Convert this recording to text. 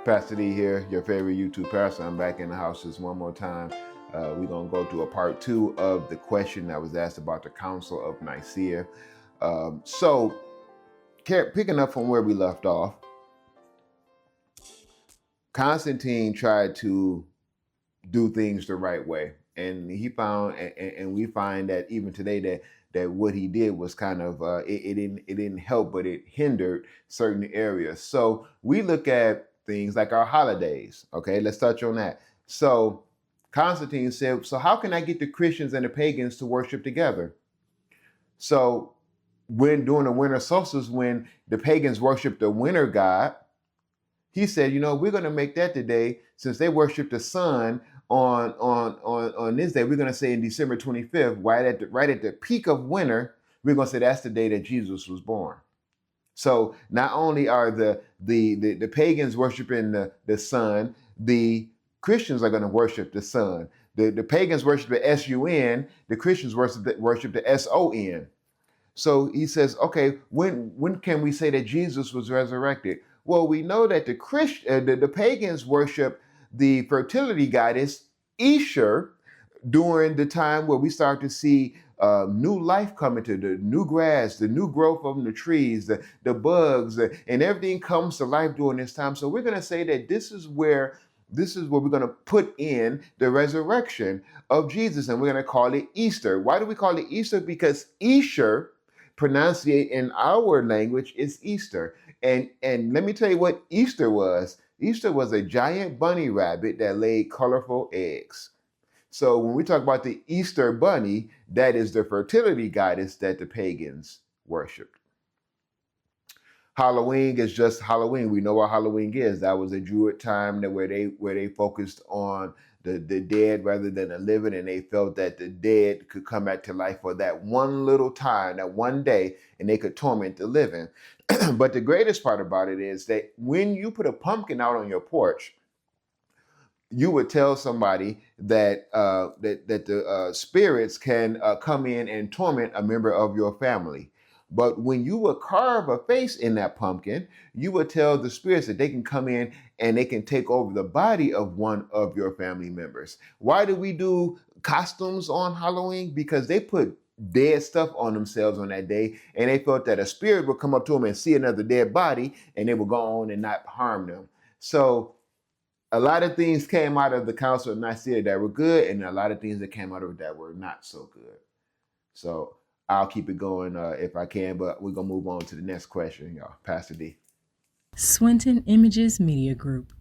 Pastor D here, your favorite YouTube pastor. I'm back in the house just one more time. We're going to go to a part 2 of the question that was asked about the Council of NICEA. So, picking up from where we left off, Constantine tried to do things the right way. And he found, and we find that even today that what he did was kind of, it didn't help, but it hindered certain areas. So we look at things like our holidays. Okay, let's touch on that. So Constantine said, so how can I get the Christians and the pagans to worship together? So when during the winter solstice, when the pagans worship the winter god, he said, we're going to make that today, since they worship the sun on this day. We're going to say in December 25th, right at the peak of winter, we're going to say that's the day that Jesus was born. So not only are the pagans worshiping the sun, the Christians are going to worship the sun. The pagans worship the S-U-N, the Christians worship the S-O-N. So he says, okay, when can we say that Jesus was resurrected? Well, we know that the pagans worship the fertility goddess Easter during the time where we start to see new life coming to the new grass, the new growth of the trees, the bugs, and everything comes to life during this time. So we're going to say that this is where we're going to put in the resurrection of Jesus, and we're going to call it Easter. Why do we call it Easter? Because Easter, pronunciate in our language, is Easter. And let me tell you what Easter was. Easter was a giant bunny rabbit that laid colorful eggs. So when we talk about the Easter bunny, that is the fertility goddess that the pagans worshiped. Halloween is just Halloween. We know what Halloween is. That was a Druid time where they focused on the dead rather than the living, and they felt that the dead could come back to life for that one little time, that one day, and they could torment the living. But the greatest part about it is that when you put a pumpkin out on your porch, you would tell somebody that the spirits can come in and torment a member of your family. But when you would carve a face in that pumpkin, you would tell the spirits that they can come in and they can take over the body of one of your family members. Why do we do costumes on Halloween? Because they put dead stuff on themselves on that day, and they felt that a spirit would come up to them and see another dead body, and they would go on and not harm them. So a lot of things came out of the Council of NICEA that were good, and a lot of things that came out of it that were not so good. So I'll keep it going if I can, but we're going to move on to the next question, y'all. Pastor D. Swinton Images Media Group.